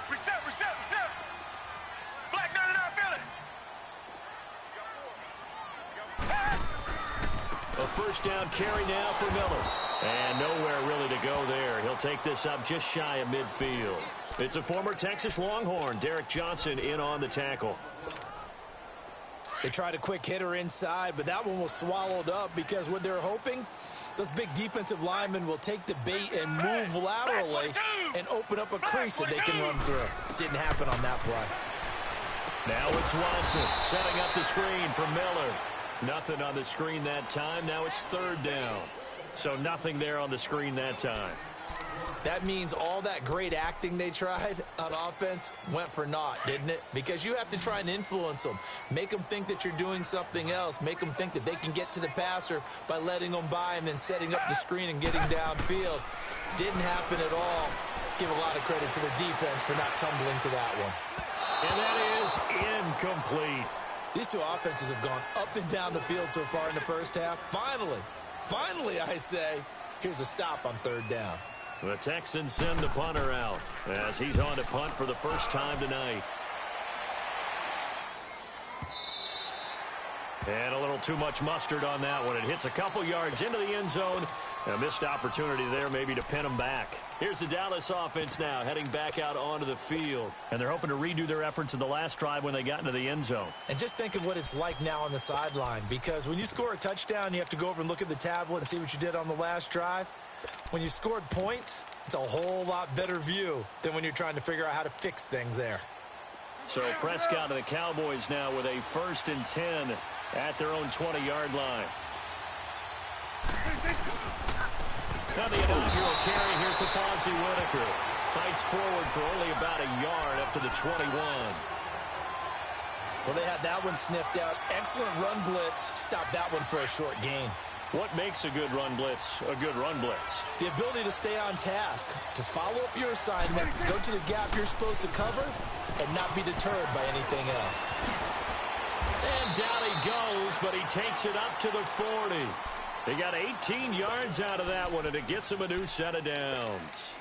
Reset, reset, reset. Black 99 feeling. A first down carry now for Miller. And nowhere really to go there. He'll take this up just shy of midfield. It's a former Texas Longhorn, Derek Johnson, in on the tackle. They tried a quick hitter inside, but that one was swallowed up because what they're hoping, those big defensive linemen will take the bait and move laterally and open up a crease that they can run through. Didn't happen on that play. Now it's Watson setting up the screen for Miller. Nothing on the screen that time. Now it's third down. So nothing there on the screen that time. That means all that great acting they tried on offense went for naught, didn't it? Because you have to try and influence them. Make them think that you're doing something else. Make them think that they can get to the passer by letting them by and then setting up the screen and getting downfield. Didn't happen at all. Give a lot of credit to the defense for not tumbling to that one. And that is incomplete. These two offenses have gone up and down the field so far in the first half. Finally, I say, here's a stop on third down. The Texans send the punter out as he's on to punt for the first time tonight. And a little too much mustard on that one. It hits a couple yards into the end zone. A missed opportunity there maybe to pin them back. Here's the Dallas offense now heading back out onto the field. And they're hoping to redo their efforts in the last drive when they got into the end zone. And just think of what it's like now on the sideline, because when you score a touchdown, you have to go over and look at the tablet and see what you did on the last drive. When you scored points, it's a whole lot better view than when you're trying to figure out how to fix things there. So Prescott and the Cowboys now with a 1st and 10 at their own 20-yard line. Now the inaugural carry here for Fozzie Whitaker. Fights forward for only about a yard up to the 21. Well, they had that one sniffed out. Excellent run blitz. Stopped that one for a short gain. What makes a good run blitz a good run blitz? The ability to stay on task, to follow up your assignment, go to the gap you're supposed to cover, and not be deterred by anything else. And down he goes, but he takes it up to the 40. They got 18 yards out of that one, and it gets him a new set of downs.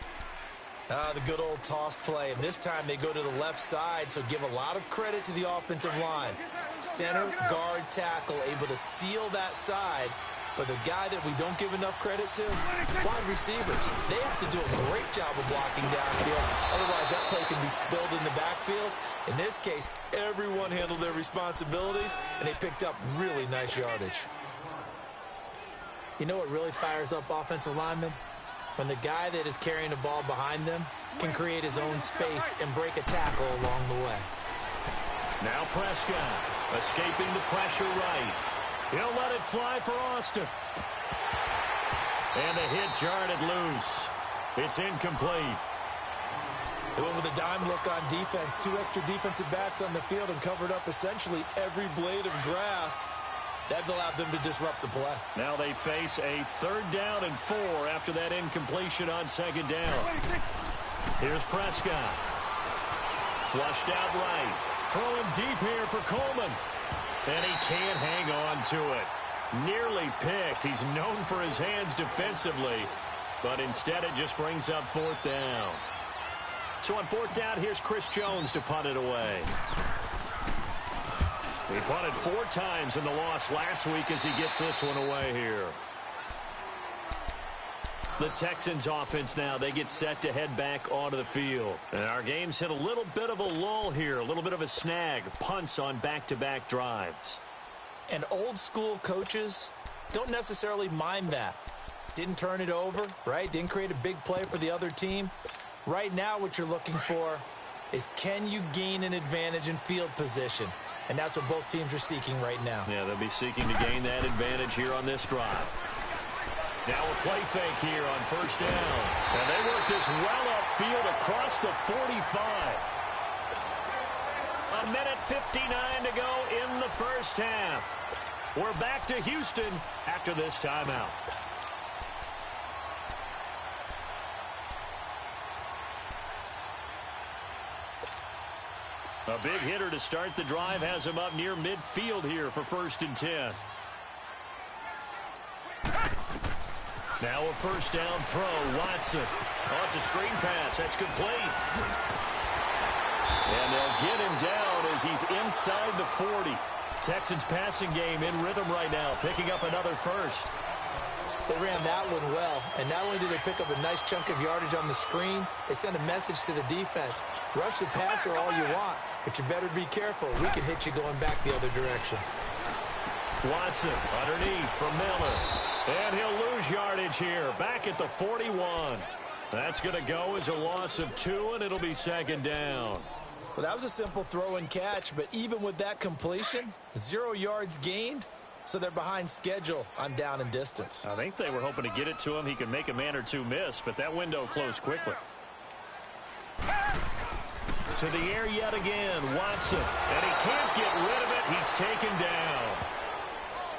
The good old toss play, and this time they go to the left side, so give a lot of credit to the offensive line. Center, guard, tackle, able to seal that side. But the guy that we don't give enough credit to, wide receivers. They have to do a great job of blocking downfield. Otherwise, that play can be spilled in the backfield. In this case, everyone handled their responsibilities, and they picked up really nice yardage. You know what really fires up offensive linemen? When the guy that is carrying the ball behind them can create his own space and break a tackle along the way. Now Prescott escaping the pressure right. He'll let it fly for Austin. And the hit jarred it loose. It's incomplete. They went with a dime look on defense. 2 extra defensive backs on the field and covered up essentially every blade of grass. That allowed them to disrupt the play. Now they face a 3rd down and 4 after that incompletion on 2nd down. Here's Prescott. Flushed out right. Throwing deep here for Coleman. And he can't hang on to it. Nearly picked. He's known for his hands defensively. But instead it just brings up 4th down. So on 4th down, here's Chris Jones to punt it away. He punted 4 times in the loss last week as he gets this one away here. The Texans offense now, they get set to head back onto the field. And our game's hit a little bit of a lull here, a little bit of a snag. Punts on back-to-back drives. And old school coaches don't necessarily mind that. Didn't turn it over, right? Didn't create a big play for the other team. Right now what you're looking for is, can you gain an advantage in field position? And that's what both teams are seeking right now. Yeah, they'll be seeking to gain that advantage here on this drive. Now a play fake here on 1st down. And they work this well upfield across the 45. 1:59 to go in the first half. We're back to Houston after this timeout. A big hitter to start the drive has him up near midfield here for 1st and 10. Now a 1st down throw, Watson. Oh, it's a screen pass. That's complete. as he's inside the 40. Texans passing game in rhythm right now, picking up another first. They ran that one well, and not only did they pick up a nice chunk of yardage on the screen, they sent a message to the defense. Rush the passer all you want, but you better be careful. We can hit you going back the other direction. Watson underneath from Miller. And he'll lose yardage here, back at the 41. That's going to go as a loss of 2, and it'll be second down. Well, that was a simple throw and catch, but even with that completion, 0 yards gained, so they're behind schedule on down and distance. I think they were hoping to get it to him. He could make a man or two miss, but that window closed quickly. To the air yet again, Watson. And he can't get rid of it. He's taken down.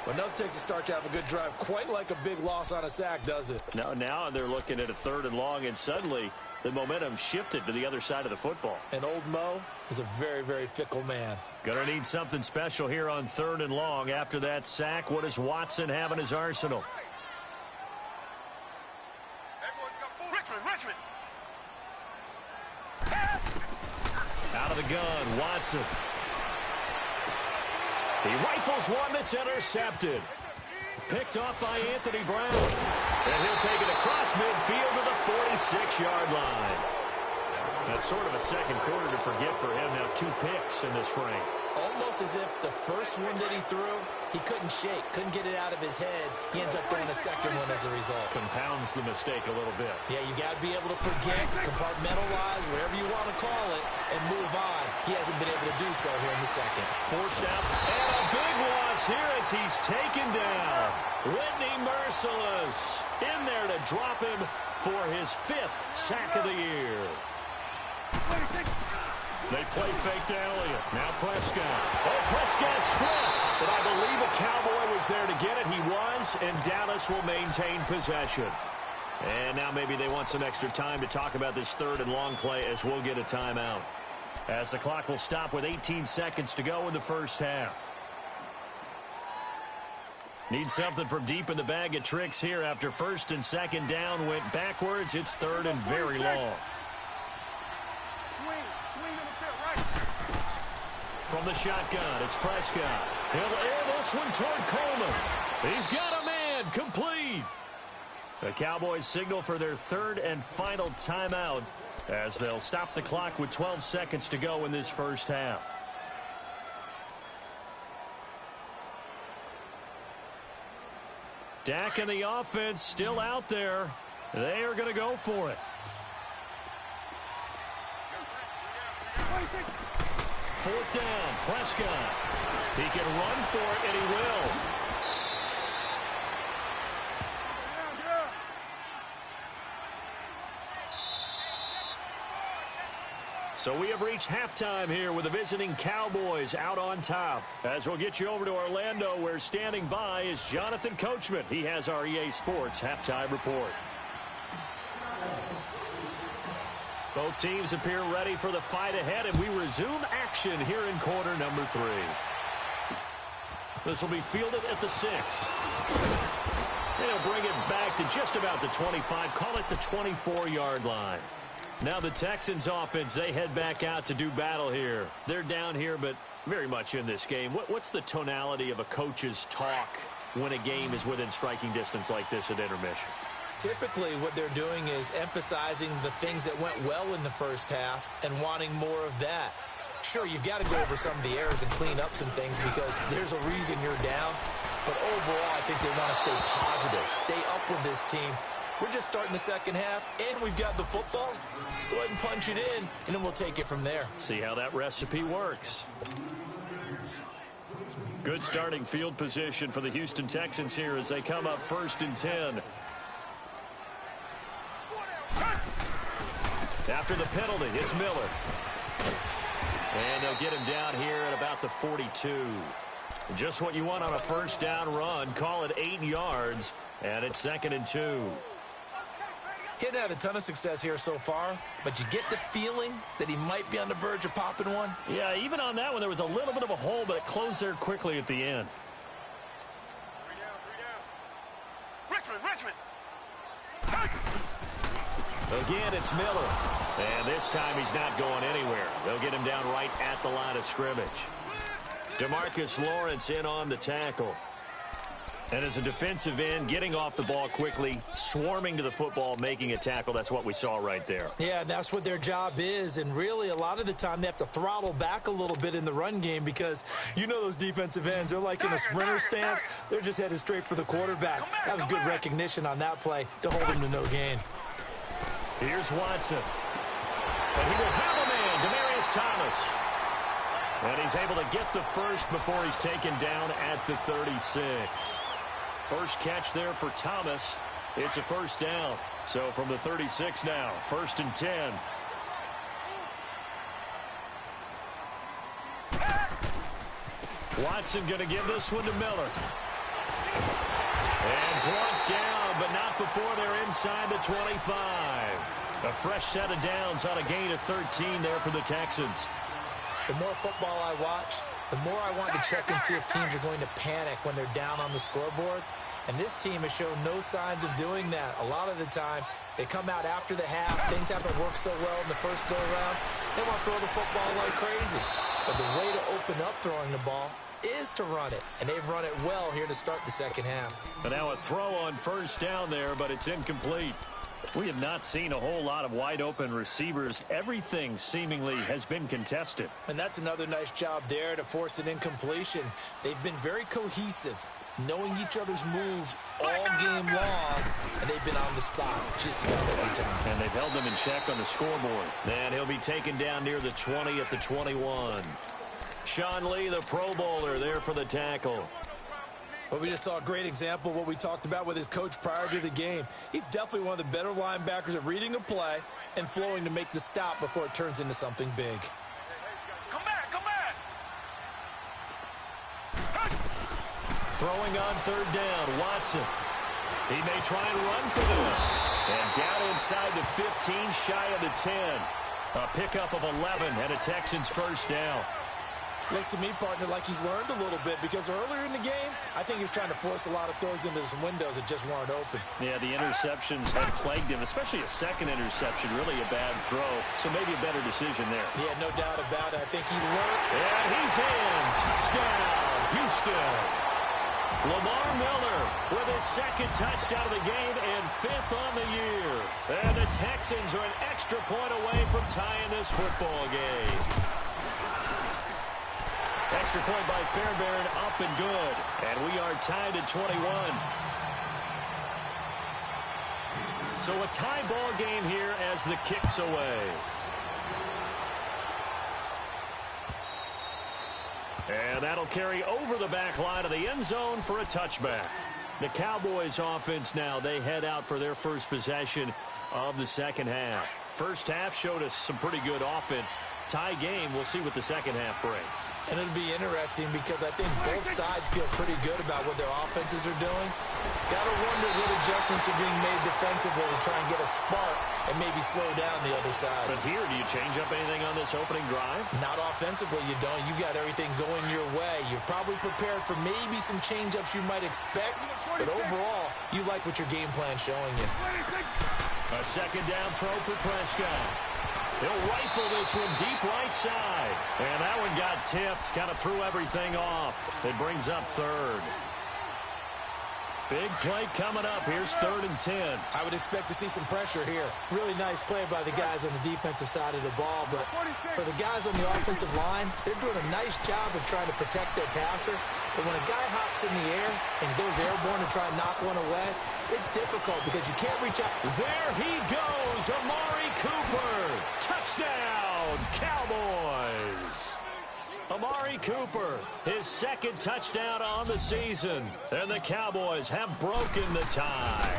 Well, nothing takes a start to have a good drive. Quite like a big loss on a sack, does it? No, now they're looking at a 3rd and long, and suddenly the momentum shifted to the other side of the football. And old Mo is a very, very fickle man. Gonna need something special here on 3rd and long. After that sack, what does Watson have in his arsenal? Richmond. Out of the gun, Watson. He rifles one that's intercepted. Picked off by Anthony Brown. And he'll take it across midfield to the 46-yard line. That's sort of a second quarter to forget for him. Now 2 picks in this frame. Almost as if the first one that he threw, he couldn't shake, couldn't get it out of his head. He ends up throwing a second one as a result. Compounds the mistake a little bit. Yeah, you got to be able to forget, compartmentalize, whatever you want to call it, and move on. He hasn't been able to do so here in the second. Forced out, and a big loss here as he's taken down. Whitney Merciless in there to drop him for his 5th sack of the year. They play fake to Elliott. Now Prescott. Oh, Prescott stripped. But I believe a Cowboy was there to get it. He was, and Dallas will maintain possession. And now maybe they want some extra time to talk about this 3rd and long play as we'll get a timeout. As the clock will stop with 18 seconds to go in the first half. Need something from deep in the bag of tricks here after 1st and 2nd down went backwards. It's 3rd and very long. From the shotgun, it's Prescott. He'll air this one toward Coleman. He's got a man, complete. The Cowboys signal for their 3rd and final timeout as they'll stop the clock with 12 seconds to go in this first half. Dak and the offense still out there. They are going to go for it. 4th down, Prescott. He can run for it, and he will. So we have reached halftime here with the visiting Cowboys out on top. As we'll get you over to Orlando, where standing by is Jonathan Coachman. He has our EA Sports halftime report. Both teams appear ready for the fight ahead, and we resume action here in quarter number 3. This will be fielded at the 6. They'll bring it back to just about the 25, call it the 24-yard line. Now the Texans offense, they head back out to do battle here. They're down here, but very much in this game. What's the tonality of a coach's talk when a game is within striking distance like this at intermission? Typically, what they're doing is emphasizing the things that went well in the first half and wanting more of that. Sure, you've got to go over some of the errors and clean up some things because there's a reason you're down. But overall, I think they want to stay positive, stay up with this team. We're just starting the second half, and we've got the football. Let's go ahead and punch it in, and then we'll take it from there. See how that recipe works. Good starting field position for the Houston Texans here as they come up 1st and 10. After the penalty, it's Miller. And they'll get him down here at about the 42. Just what you want on a first down run. Call it 8 yards, and it's 2nd and 2. He's had a ton of success here so far, but you get the feeling that he might be on the verge of popping one. Yeah, even on that one, there was a little bit of a hole, but it closed there quickly at the end. 3 down. Richmond. Again, it's Miller. And this time he's not going anywhere. They'll get him down right at the line of scrimmage. DeMarcus Lawrence in on the tackle. And as a defensive end, getting off the ball quickly, swarming to the football, making a tackle, that's what we saw right there. Yeah, that's what their job is. And really, a lot of the time, they have to throttle back a little bit in the run game because you know those defensive ends, they're like in a sprinter stance. They're just headed straight for the quarterback. That was good recognition on that play to hold him to no gain. Here's Watson. And he will have a man, Demaryius Thomas. And he's able to get the first before he's taken down at the 36. First catch there for Thomas. It's a first down. So from the 36 now, 1st and 10. Watson going to give this one to Miller. And brought down, but not before they're inside the 25. A fresh set of downs on a gain of 13 there for the Texans. The more football I watch, the more I want to check and see if teams are going to panic when they're down on the scoreboard. And this team has shown no signs of doing that. A lot of the time, they come out after the half. Things haven't worked so well in the first go-around. They want to throw the football like crazy. But the way to open up throwing the ball is to run it. And they've run it well here to start the second half. And now a throw on first down there, but it's incomplete. We have not seen a whole lot of wide-open receivers. Everything seemingly has been contested. And that's another nice job there to force an incompletion. They've been very cohesive, knowing each other's moves all game long, and they've been on the spot just about every time. And they've held them in check on the scoreboard. And he'll be taken down near the 20 at the 21. Sean Lee, the Pro Bowler, there for the tackle. Well, we just saw a great example of what we talked about with his coach prior to the game. He's definitely one of the better linebackers at reading a play and flowing to make the stop before it turns into something big. Come back, come back. Throwing on third down, Watson. He may try and run for this. And down inside the 15, shy of the 10. A pickup of 11 and a Texans first down. Looks to me, partner, like he's learned a little bit because earlier in the game, I think he was trying to force a lot of throws into some windows that just weren't open. Yeah, the interceptions had plagued him, especially a second interception, really a bad throw. So maybe a better decision there. Yeah, no doubt about it. I think he learned. And he's in. Touchdown, Houston. Lamar Miller with his second touchdown of the game and 5th on the year. And the Texans are an extra point away from tying this football game. Extra point by Fairbairn, up and good. And we are tied at 21. So a tie ball game here as the kick's away. And that'll carry over the back line of the end zone for a touchback. The Cowboys offense now, they head out for their first possession of the second half. First half showed us some pretty good offense. Tie game, we'll see what the second half brings. And it'll be interesting because I think both sides feel pretty good about what their offenses are doing. Got to wonder what adjustments are being made defensively to try and get a spark and maybe slow down the other side. But here, do you change up anything on this opening drive? Not offensively, you don't. You got everything going your way. You're probably prepared for maybe some change-ups you might expect, but overall, you like what your game plan's showing you. A second down throw for Prescott. He'll rifle this one deep right side. And that one got tipped, kind of threw everything off. It brings up third. Big play coming up. Here's 3rd and 10. I would expect to see some pressure here. Really nice play by the guys on the defensive side of the ball. But for the guys on the offensive line, they're doing a nice job of trying to protect their passer. But when a guy hops in the air and goes airborne to try and knock one away, it's difficult because you can't reach out. There he goes, Amari Cooper. Touchdown, Cowboys. Amari Cooper, his second touchdown on the season. And the Cowboys have broken the tie.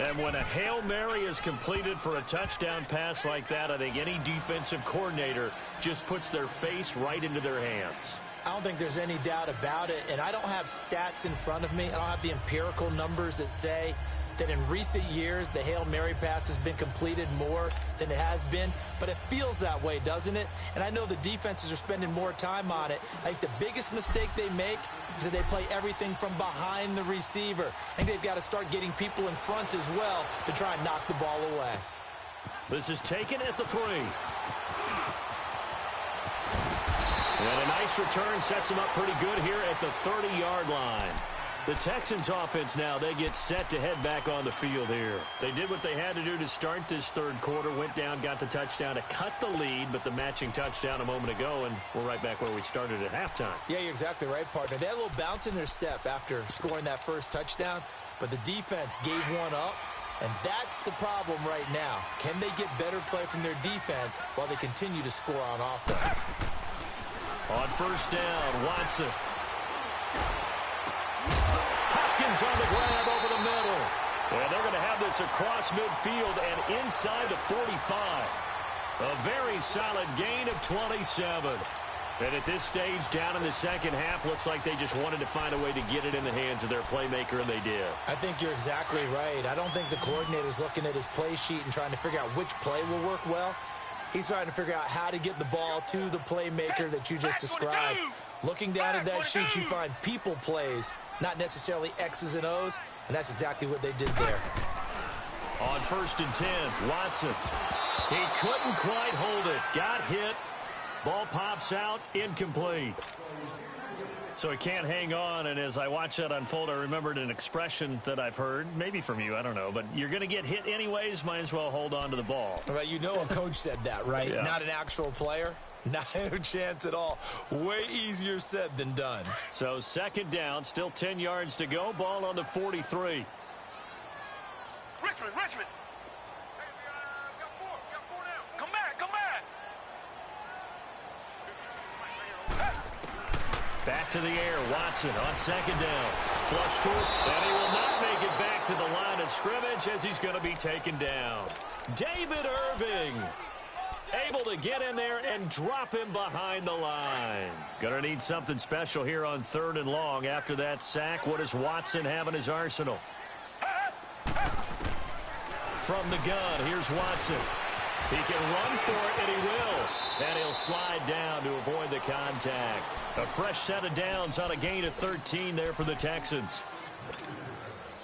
And when a Hail Mary is completed for a touchdown pass like that, I think any defensive coordinator just puts their face right into their hands. I don't think there's any doubt about it, and I don't have stats in front of me. I don't have the empirical numbers that say that in recent years the Hail Mary pass has been completed more than it has been, but it feels that way, doesn't it? And I know the defenses are spending more time on it. I think the biggest mistake they make is that they play everything from behind the receiver. I think they've got to start getting people in front as well to try and knock the ball away. This is taken at the 3. And a nice return sets him up pretty good here at the 30-yard line. The Texans offense now, they get set to head back on the field here. They did what they had to do to start this third quarter, went down, got the touchdown to cut the lead, but the matching touchdown a moment ago, and we're right back where we started at halftime. Yeah, you're exactly right, partner. They had a little bounce in their step after scoring that first touchdown, but the defense gave one up, and that's the problem right now. Can they get better play from their defense while they continue to score on offense? On first down, Watson. Hopkins on the grab over the middle. And they're going to have this across midfield and inside the 45. A very solid gain of 27. And at this stage, down in the second half, looks like they just wanted to find a way to get it in the hands of their playmaker, and they did. I think you're exactly right. I don't think the coordinator's looking at his play sheet and trying to figure out which play will work well. He's trying to figure out how to get the ball to the playmaker that you just described. Looking down at that sheet, you find people plays, not necessarily X's and O's, and that's exactly what they did there. On first and 10, Watson. He couldn't quite hold it. Got hit. Ball pops out, incomplete. So he can't hang on, and as I watch that unfold, I remembered an expression that I've heard, maybe from you, I don't know, but you're going to get hit anyways, might as well hold on to the ball. Well, you know a coach said that, right? Yeah. Not an actual player. Not a chance at all. Way easier said than done. So second down, still 10 yards to go, ball on the 43. Richmond. Hey, we got four now. Come back. Back to the air, Watson on second down. Flush to us, and he will not make it back to the line of scrimmage as he's going to be taken down. David Irving able to get in there and drop him behind the line. Going to need something special here on third and long. After that sack, what does Watson have in his arsenal? From the gun, here's Watson. He can run for it, and he will. And he'll slide down to avoid the contact. A fresh set of downs on a gain of 13 there for the Texans.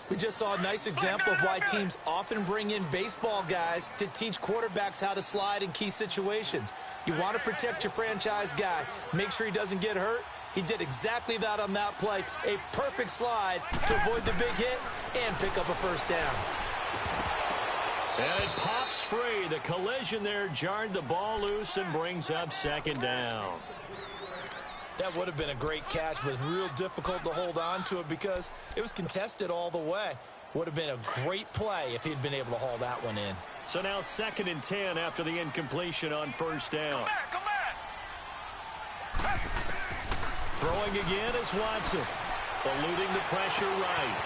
We just saw a nice example of why teams often bring in baseball guys to teach quarterbacks how to slide in key situations. You want to protect your franchise guy. Make sure he doesn't get hurt. He did exactly that on that play. A perfect slide to avoid the big hit and pick up a first down. And it pops free. The collision there jarred the ball loose and brings up second down. That would have been a great catch, but it's real difficult to hold on to it because it was contested all the way. Would have been a great play if he'd been able to haul that one in. So now second and 10 after the incompletion on first down. Come back. Throwing again is Watson. Eluding the pressure right.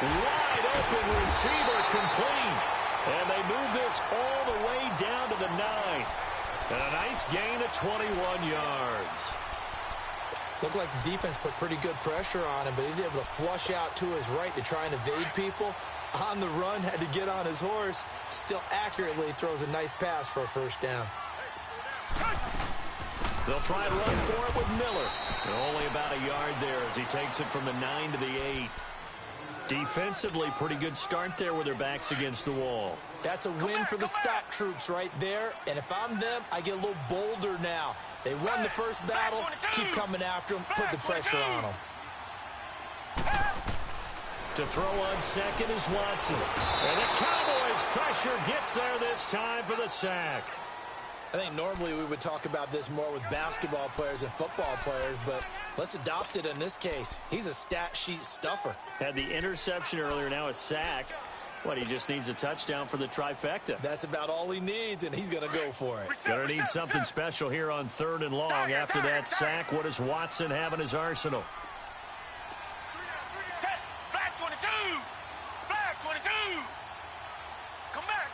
Wide open receiver complete. And they move this all the way down to the 9. And a nice gain of 21 yards. Looked like the defense put pretty good pressure on him, but he's able to flush out to his right to try and evade people. On the run, had to get on his horse. Still accurately throws a nice pass for a first down. They'll try and run for it with Miller. And only about a yard there as he takes it from the 9 to the 8. Defensively, pretty good start there with their backs against the wall. That's a win for the stop troops right there. And if I'm them, I get a little bolder now. They won the first battle. Keep coming after them. Put the pressure on them. To throw on second is Watson. And the Cowboys' pressure gets there this time for the sack. I think normally we would talk about this more with basketball players and football players, but let's adopt it in this case. He's a stat sheet stuffer. Had the interception earlier, now a sack. What, he just needs a touchdown for the trifecta. That's about all he needs, and he's going to go for it. Gonna need something special here on third and long. After that sack, what does Watson have in his arsenal? Black 22. Come back.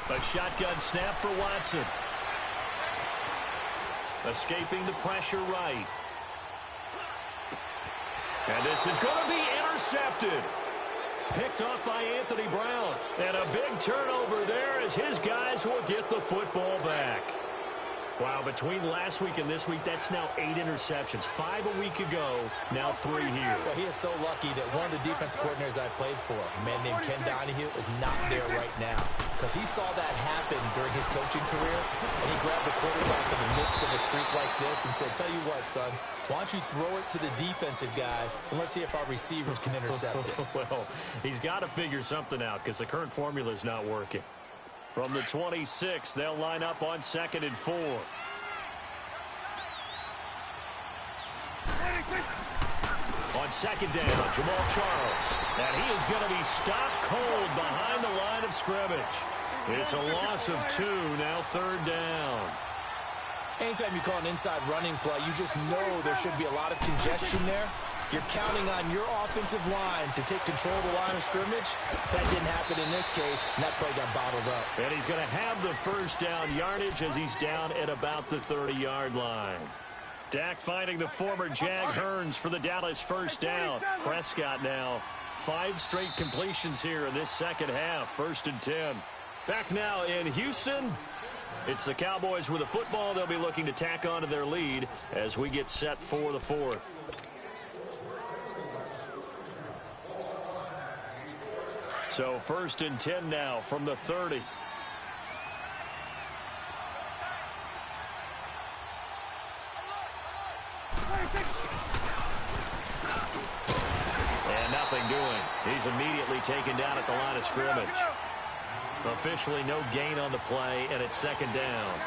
A shotgun snap for Watson. Escaping the pressure right. And this is going to be intercepted. Picked off by Anthony Brown. And a big turnover there as his guys will get the football back. Wow, between last week and this week, that's now 8 interceptions. 5 a week ago, now 3 here. Well, he is so lucky that one of the defense coordinators I played for, a man named Ken Donahue, is not there right now. Because he saw that happen during his coaching career, and he grabbed the quarterback in the midst of a streak like this and said, tell you what, son, why don't you throw it to the defensive guys, and let's see if our receivers can intercept it. Well, he's got to figure something out because the current formula is not working. From the 26, they'll line up on 2nd and 4. On 2nd down, Jamal Charles. And he is going to be stopped cold behind the line of scrimmage. It's a loss of 2, now 3rd down. Anytime you call an inside running play, you just know there should be a lot of congestion there. You're counting on your offensive line to take control of the line of scrimmage. That didn't happen in this case, and that play got bottled up. And he's going to have the 1st down yardage as he's down at about the 30-yard line. Dak finding the former Jag Hearns for the Dallas 1st down. Prescott now 5 straight completions here in this second half. 1st and 10. Back now in Houston. It's the Cowboys with a football. They'll be looking to tack on to their lead as we get set for the 4th. So 1st and 10 now from the 30. And nothing doing. He's immediately taken down at the line of scrimmage. Officially no gain on the play, and it's 2nd down.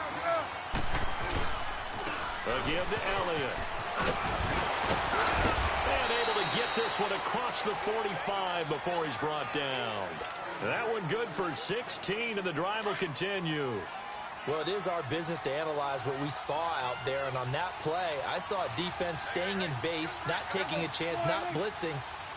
A give to Elliott. And able to get this one across the 45 before he's brought down. That one good for 16, and the drive will continue. Well, it is our business to analyze what we saw out there, and on that play, I saw a defense staying in base, not taking a chance, not blitzing,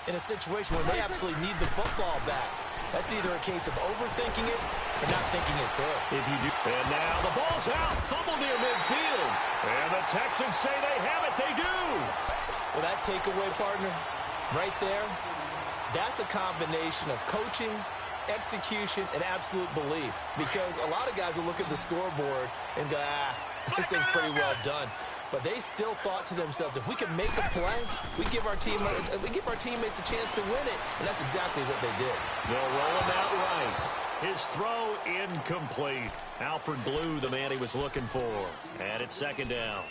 in a situation where they absolutely need the football back. That's either a case of overthinking it or not thinking it through. If you do. And now the ball's out. Fumble near midfield. And the Texans say they have it. They do. Well, that takeaway, partner, right there, that's a combination of coaching, execution, and absolute belief. Because a lot of guys will look at the scoreboard and go, this thing's pretty well done. But they still thought to themselves, if we can make a play, we give our teammates a chance to win it. And that's exactly what they did. They'll roll him out right. His throw incomplete. Alfred Blue, the man he was looking for. And it's 2nd down.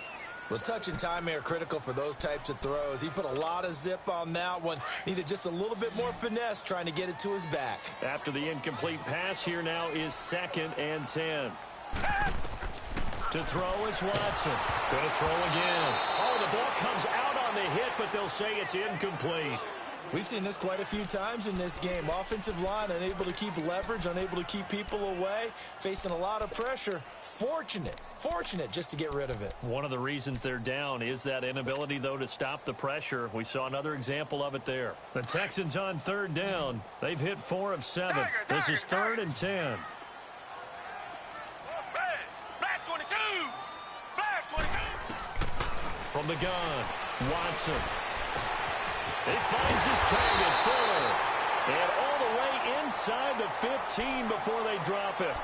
Well, touch and time are critical for those types of throws. He put a lot of zip on that one. Needed just a little bit more finesse trying to get it to his back. After the incomplete pass, here now is 2nd and 10. To throw is Watson. Going to throw again. Oh, the ball comes out on the hit, but they'll say it's incomplete. We've seen this quite a few times in this game. Offensive line unable to keep leverage, unable to keep people away, facing a lot of pressure. Fortunate just to get rid of it. One of the reasons they're down is that inability, though, to stop the pressure. We saw another example of it there. The Texans on 3rd down. They've hit 4 of 7. This is 3rd and 10. From the gun, Watson. He finds his target, Fuller. And all the way inside the 15 before they drop it.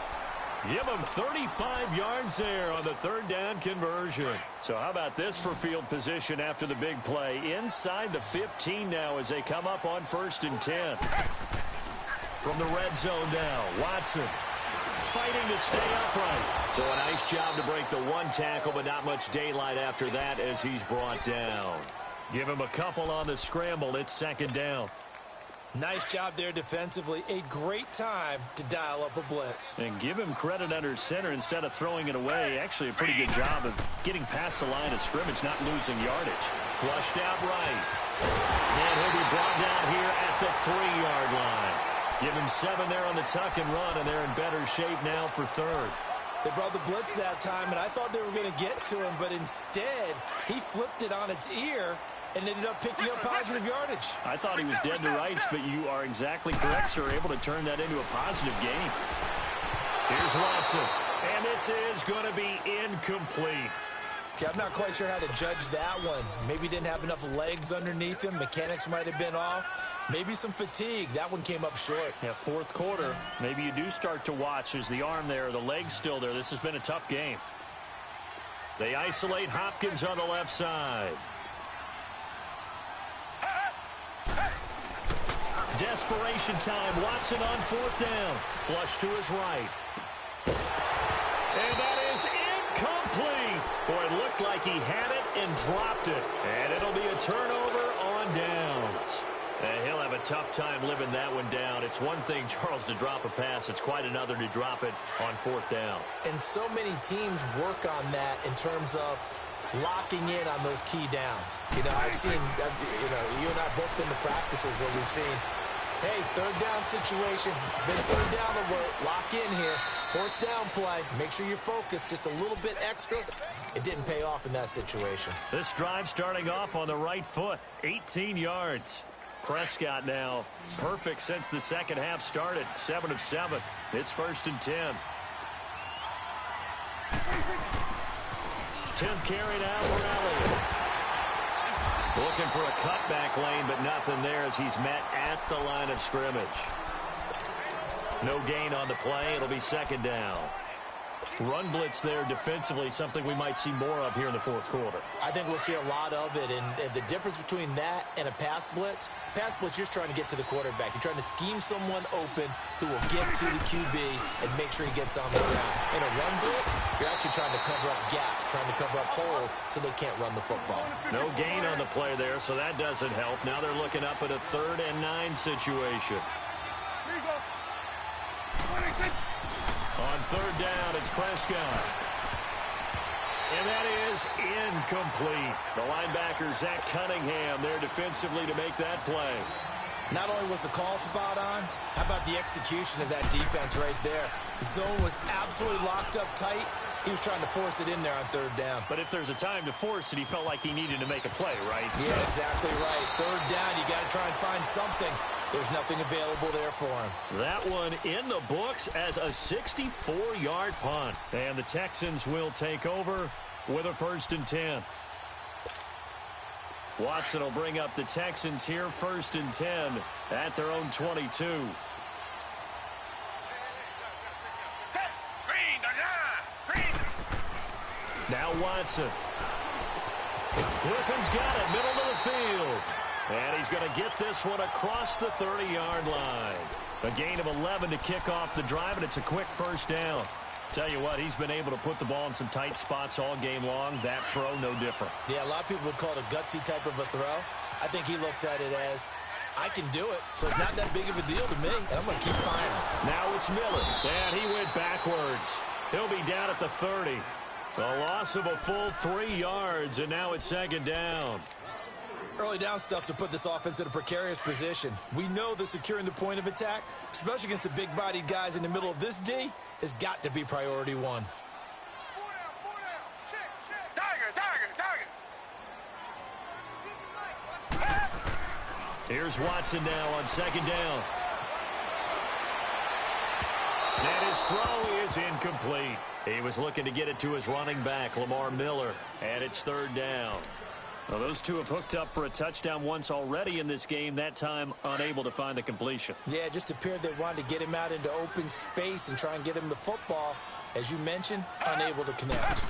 Give him 35 yards there on the 3rd down conversion. So how about this for field position after the big play? Inside the 15 now as they come up on 1st and 10. From the red zone now, Watson. Fighting to stay upright. So a nice job to break the 1 tackle, but not much daylight after that as he's brought down. Give him a couple on the scramble. It's 2nd down. Nice job there defensively. A great time to dial up a blitz. And give him credit under center instead of throwing it away. Actually a pretty good job of getting past the line of scrimmage, not losing yardage. Flushed out right. And he'll be brought down here at the 3-yard line. Give him 7 there on the tuck and run, and they're in better shape now for 3rd. They brought the blitz that time, and I thought they were going to get to him, but instead he flipped it on its ear and ended up picking up positive yardage. I thought he was dead to rights, but you are exactly correct, sir. Able to turn that into a positive gain. Here's Watson, and this is going to be incomplete. Okay, I'm not quite sure how to judge that one. Maybe didn't have enough legs underneath him. Mechanics might have been off. Maybe some fatigue. That one came up short. Yeah, 4th quarter. Maybe you do start to watch. There's the arm there, the leg's still there. This has been a tough game. They isolate Hopkins on the left side. Desperation time. Watson on fourth down. Flush to his right. And that is incomplete. Boy, it looked like he had it and dropped it. And it'll be a turnover on downs. And he'll have a tough time living that one down. It's one thing, Charles, to drop a pass. It's quite another to drop it on fourth down. And so many teams work on that in terms of locking in on those key downs. You know, I've seen, you and I both been to practices where we've seen, hey, third down situation, big third down alert, lock in here. Fourth down play, make sure you're focused just a little bit extra. It didn't pay off in that situation. This drive starting off on the right foot, 18 yards. Prescott now perfect since the second half started, 7 of 7. It's 1st and 10. 10th carry now for Elliott. Looking for a cutback lane, but nothing there as he's met at the line of scrimmage. No gain on the play. It'll be 2nd down. Run blitz there defensively, something we might see more of here in the fourth quarter. I think we'll see a lot of it, and the difference between that and a pass blitz, you're trying to get to the quarterback. You're trying to scheme someone open who will get to the QB and make sure he gets on the ground. In a run blitz, you're actually trying to cover up gaps, trying to cover up holes so they can't run the football. No gain on the play there, so that doesn't help. Now they're looking up at a 3rd and 9 situation. On 3rd down, it's Prescott. And that is incomplete. The linebacker, Zach Cunningham, there defensively to make that play. Not only was the call spot on, how about the execution of that defense right there? The zone was absolutely locked up tight. He was trying to force it in there on 3rd down. But if there's a time to force it, he felt like he needed to make a play, right? Yeah, exactly right. 3rd down, you got to try and find something. There's nothing available there for him. That one in the books as a 64-yard punt. And the Texans will take over with a 1st and 10. Watson will bring up the Texans here, 1st and 10 at their own 22. Now Watson. Griffin's got it, middle of the field. And he's going to get this one across the 30-yard line. A gain of 11 to kick off the drive, and it's a quick 1st down. Tell you what, he's been able to put the ball in some tight spots all game long. That throw, no different. Yeah, a lot of people would call it a gutsy type of a throw. I think he looks at it as, I can do it, so it's not that big of a deal to me, and I'm going to keep firing. Now it's Miller, and he went backwards. He'll be down at the 30. A loss of a full 3 yards, and now it's 2nd down. Early down stuff to put this offense in a precarious position. We know that securing the point of attack, especially against the big-bodied guys in the middle of this D, has got to be priority 1. 4 down. Check. Target. Here's Watson now on 2nd down. And his throw is incomplete. He was looking to get it to his running back, Lamar Miller, and it's 3rd down. Well, those two have hooked up for a touchdown once already in this game, that time unable to find the completion. Yeah, it just appeared they wanted to get him out into open space and try and get him the football. As you mentioned, unable to connect.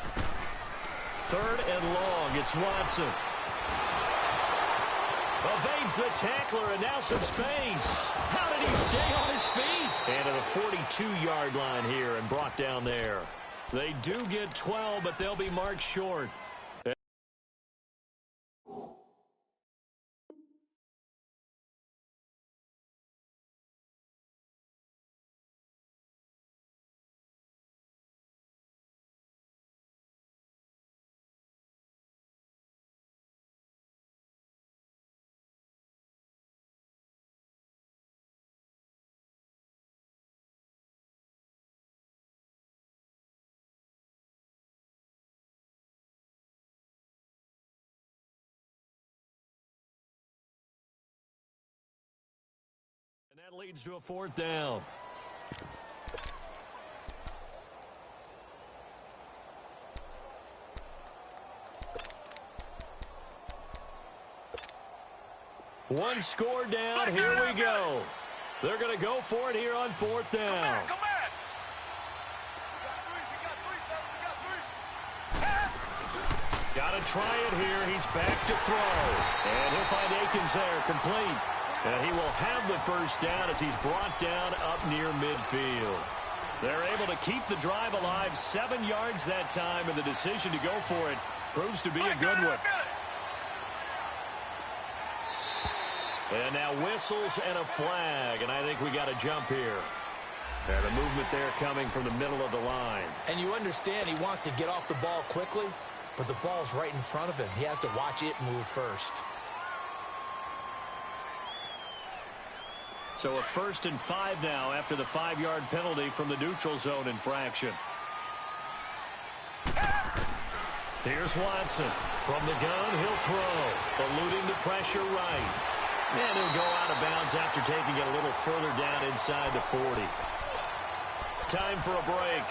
3rd and long, it's Watson. Evades the tackler, and now some space. How did he stay on his feet? And at a 42-yard line here and brought down there. They do get 12, but they'll be marked short. And that leads to a 4th down. One score down. Here we go. They're going to go for it here on 4th down. Come back. We got 3. Got to try it here. He's back to throw. And he'll find Akins there, complete. And he will have the first down as he's brought down up near midfield. They're able to keep the drive alive, 7 yards that time, and the decision to go for it proves to be a good one. And now whistles and a flag, and I think we got a jump here. And a movement there coming from the middle of the line. And you understand he wants to get off the ball quickly, but the ball's right in front of him. He has to watch it move first. So a 1st and 5 now after the 5-yard penalty from the neutral zone infraction. Here's Watson. From the gun, he'll throw. Eluding the pressure right. And he'll go out of bounds after taking it a little further down inside the 40. Time for a break.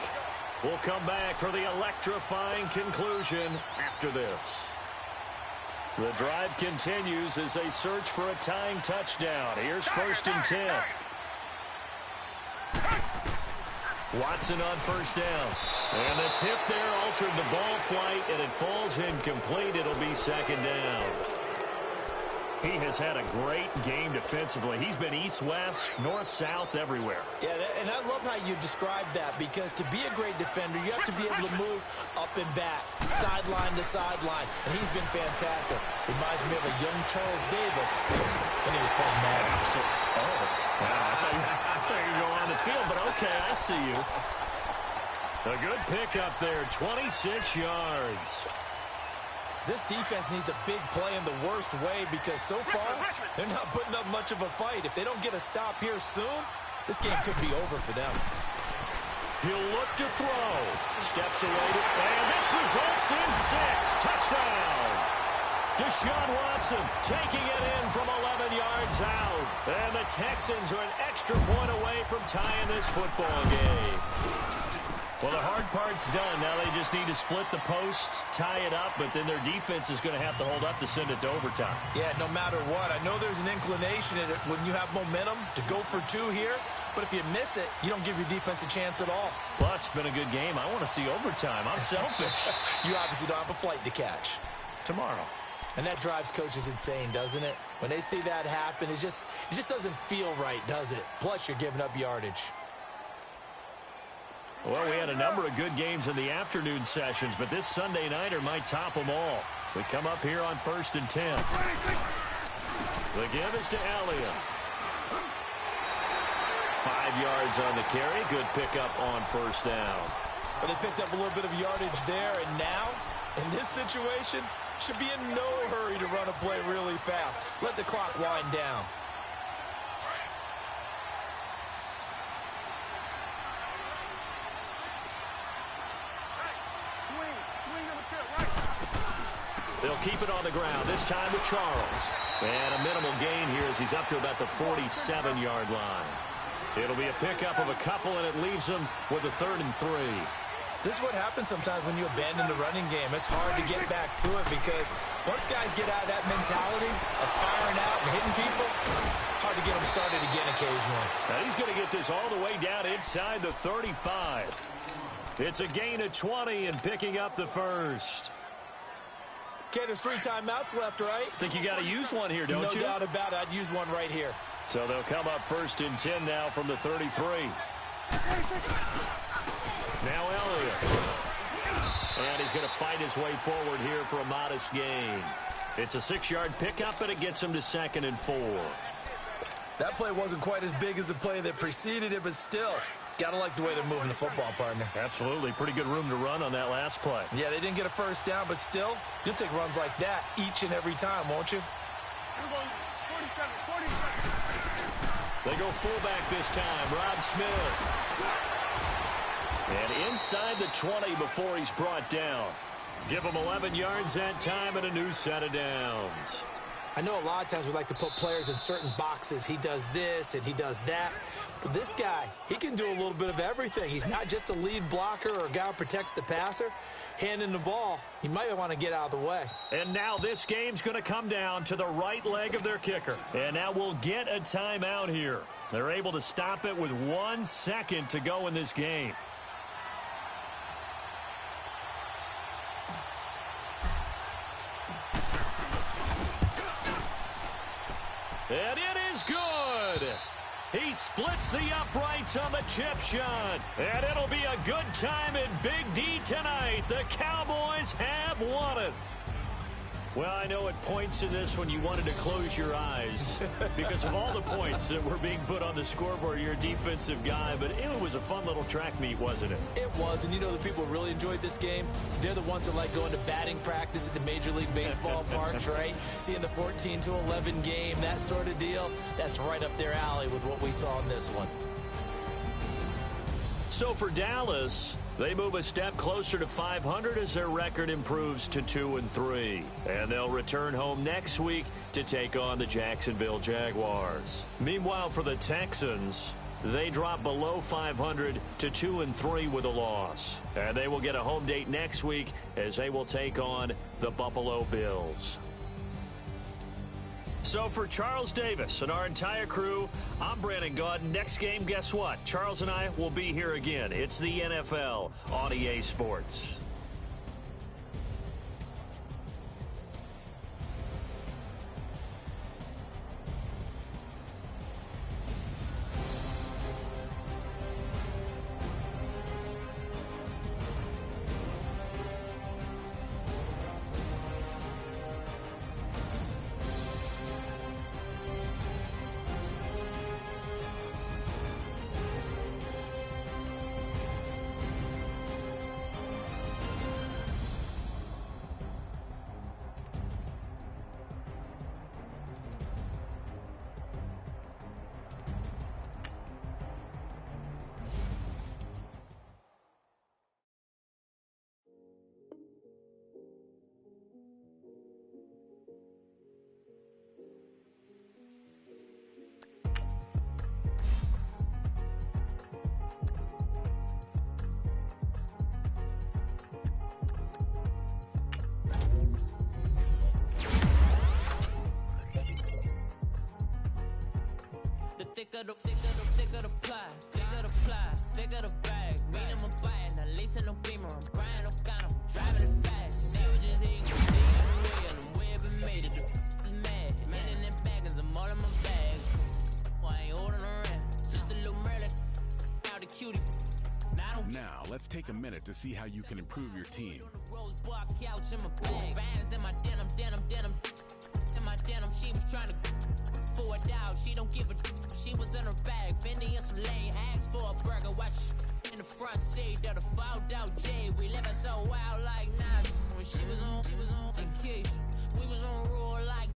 We'll come back for the electrifying conclusion after this. The drive continues as they search for a tying touchdown. Here's 1st and 10. Watson on 1st down. And the tip there altered the ball flight, and it falls incomplete. It'll be 2nd down. He has had a great game defensively. He's been east-west, north-south, everywhere. Yeah, and I love how you described that, because to be a great defender, you have to be able to move up and back, sideline to sideline, and he's been fantastic. Reminds me of a young Charles Davis when he was playing Madden. Oh, wow. I thought you were going on the field, but okay, I see you. A good pickup there, 26 yards. This defense needs a big play in the worst way, because so far, they're not putting up much of a fight. If they don't get a stop here soon, this game could be over for them. He'll look to throw. Steps away, and this results in 6. Touchdown! Deshaun Watson taking it in from 11 yards out. And the Texans are an extra point away from tying this football game. Well, the hard part's done. Now they just need to split the post, tie it up, but then their defense is going to have to hold up to send it to overtime. Yeah, no matter what. I know there's an inclination in it when you have momentum to go for 2 here, but if you miss it, you don't give your defense a chance at all. Plus, it's been a good game. I want to see overtime. I'm selfish. You obviously don't have a flight to catch. Tomorrow. And that drives coaches insane, doesn't it? When they see that happen, it just doesn't feel right, does it? Plus, you're giving up yardage. Well, we had a number of good games in the afternoon sessions, but this Sunday nighter might top them all. So we come up here on 1st and 10. The give is to Elliott. 5 yards on the carry. Good pickup on 1st down. But they picked up a little bit of yardage there, and now, in this situation, should be in no hurry to run a play really fast. Let the clock wind down. They'll keep it on the ground, this time with Charles. And a minimal gain here as he's up to about the 47-yard line. It'll be a pickup of a couple, and it leaves them with a 3rd and 3. This is what happens sometimes when you abandon the running game. It's hard to get back to it, because once guys get out of that mentality of firing out and hitting people, hard to get them started again occasionally. Now he's going to get this all the way down inside the 35. It's a gain of 20 and picking up the 1st. Okay, there's 3 timeouts left, right? Think you got to use one here, don't you? No doubt about it. I'd use one right here. So they'll come up 1st and 10 now from the 33. Now Elliott. And he's going to fight his way forward here for a modest gain. It's a 6-yard pickup, and it gets him to 2nd and 4. That play wasn't quite as big as the play that preceded it, but still, got to like the way they're moving the football, partner. Absolutely. Pretty good room to run on that last play. Yeah, they didn't get a 1st down, but still, you'll take runs like that each and every time, won't you? They go fullback this time, Rod Smith. And inside the 20 before he's brought down. Give him 11 yards that time and a new set of downs. I know a lot of times we like to put players in certain boxes. He does this and he does that. But this guy, he can do a little bit of everything. He's not just a lead blocker or a guy who protects the passer. Handing the ball, he might want to get out of the way. And now this game's going to come down to the right leg of their kicker. And now we'll get a timeout here. They're able to stop it with 1 second to go in this game. And it is good. He splits the uprights on the chip shot. And it'll be a good time in Big D tonight. The Cowboys have won it. Well, I know it points in this when you wanted to close your eyes because of all the points that were being put on the scoreboard. You're a defensive guy, but it was a fun little track meet, wasn't it? It was, and you know the people who really enjoyed this game? They're the ones that like going to batting practice at the Major League Baseball parks, right? Seeing the 14-11 game, that sort of deal, that's right up their alley with what we saw in this one. So for Dallas, they move a step closer to 500 as their record improves to 2-3. And they'll return home next week to take on the Jacksonville Jaguars. Meanwhile, for the Texans, they drop below 500 to 2-3 with a loss. And they will get a home date next week as they will take on the Buffalo Bills. So for Charles Davis and our entire crew, I'm Brandon Gaudin. Next game, guess what? Charles and I will be here again. It's the NFL on EA Sports. Thicker the ply, thicker the bag. Mean I'm a buyer, not leasing no beamer. I'm Brian O'Connor, I'm driving it fast. They were just eating, I'm webbing made it. The mad, man in them baggins, I'm all in my bag. I ain't ordering around, just a little Merlin, out the cutie. Now, let's take a minute to see how you can improve your team. Rose bar couch in my bag, bands in my denim. In my denim, she was trying to forward out. She don't give a. She was in her bag, Fendi and some lane hags for a burger. Watch in the front seat of the fouled out J. We living so wild like Nas. When she was on vacation, we was on roll like.